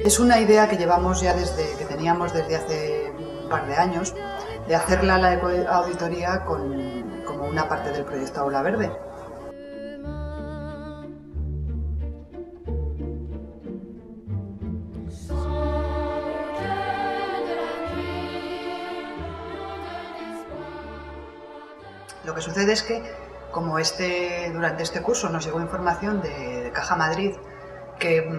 Es una idea que llevamos ya que teníamos desde hace un par de años, de hacerla la ecoauditoría como una parte del proyecto Aula Verde. Lo que sucede es que, como durante este curso nos llegó información de Caja Madrid que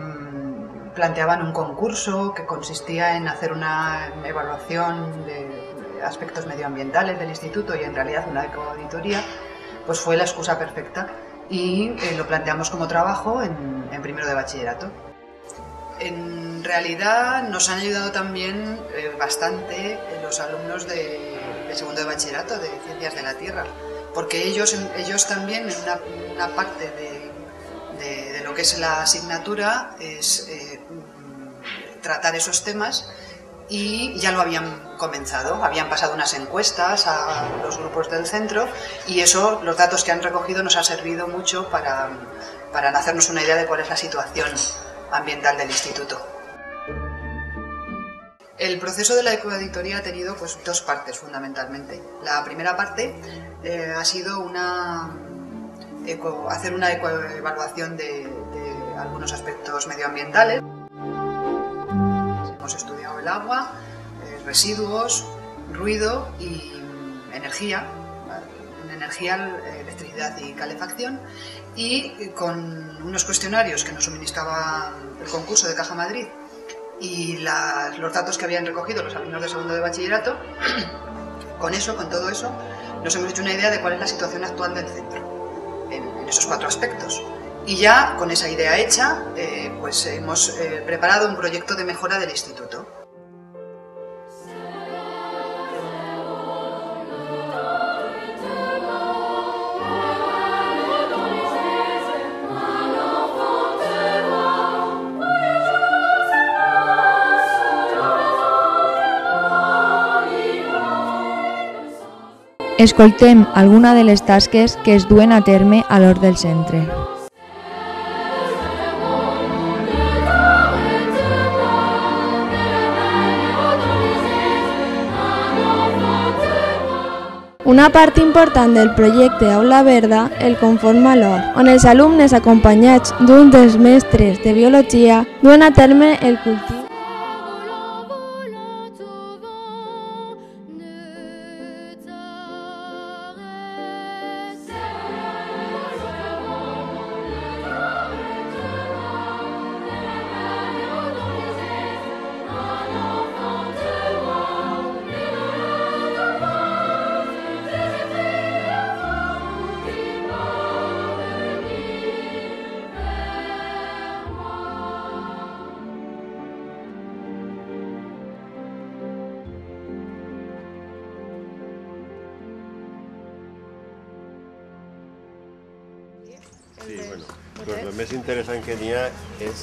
planteaban un concurso que consistía en hacer una evaluación de aspectos medioambientales del instituto y en realidad una ecoauditoría, pues fue la excusa perfecta y lo planteamos como trabajo en primero de bachillerato. En realidad nos han ayudado también bastante los alumnos de segundo de bachillerato de Ciencias de la Tierra, porque ellos también en una parte de lo que es la asignatura es tratar esos temas y ya lo habían comenzado, habían pasado unas encuestas a los grupos del centro y los datos que han recogido nos han servido mucho para hacernos una idea de cuál es la situación ambiental del instituto. El proceso de la ecoauditoría ha tenido pues, dos partes fundamentalmente. La primera parte ha sido hacer una ecoevaluación de algunos aspectos medioambientales. Hemos estudiado el agua, residuos, ruido y energía, electricidad y calefacción, y con unos cuestionarios que nos suministraba el concurso de Caja Madrid y los datos que habían recogido los alumnos de segundo de bachillerato, con todo eso, nos hemos hecho una idea de cuál es la situación actual del centro en esos 4 aspectos. Y ya con esa idea hecha, pues hemos preparado un proyecto de mejora del instituto. Escoltem alguna de les tasques que es duen a terme a l'hort del centre. Una part important del projecte Aula Verda el conforma l'hort, on els alumnes acompanyats d'un dels mestres de biologia duen a terme el cultiu. Sí, bueno, doncs el més interessant que n'hi ha és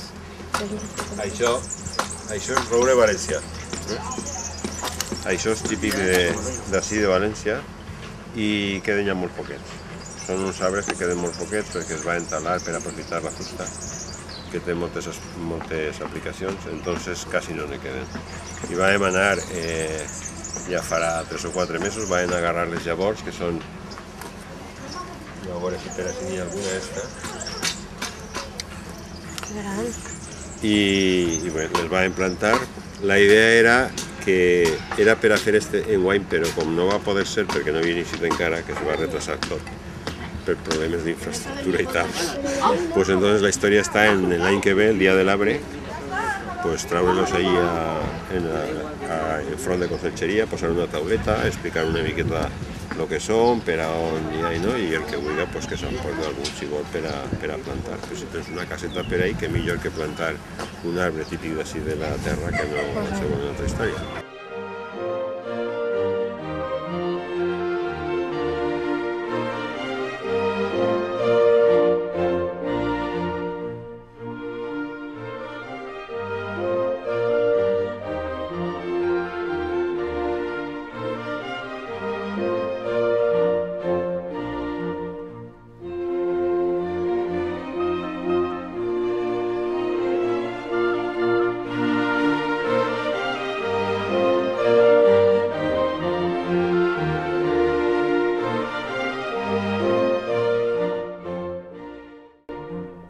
això és roure valencià. Això és típic d'ací de València i queden ja molt poquets. Són uns arbres que queden molt poquets perquè es va entalar per aprofitar la fusta, que té moltes aplicacions, entonces quasi no ne queden. I vam anar, ja farà 3 o 4 mesos, vam agarrar les llavors, que són, a veure si per aquí n'hi ha alguna d'esta, i bé, les vam plantar. La idea era per a fer enguany, però com no va poder ser perquè no havia iniciat encara, que se va retrasar tot per problemes d'infraestructura i tal, pues entonces la història està en l'any que ve, el dia de l'arbre, pues traure-los ahí en front de conselleria, posar una tauleta, explicar una miqueta el que són, per a on hi ha, no? I el que vulgui pues, que s'emporti algun si vol per a plantar. Però si tens una caseta per ahí, que millor que plantar un arbre típic d'ací de la terra que no qualsevol una altra història.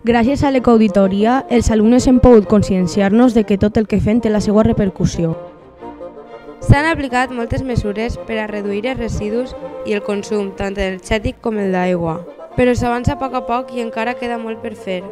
Gràcies a l'ecoauditoria, els alumnes hem pogut conscienciar-nos de que tot el que fem té la seva repercussió. S'han aplicat moltes mesures per a reduir els residus i el consum, tant energètic com el d'aigua, però s'avança a poc i encara queda molt per fer.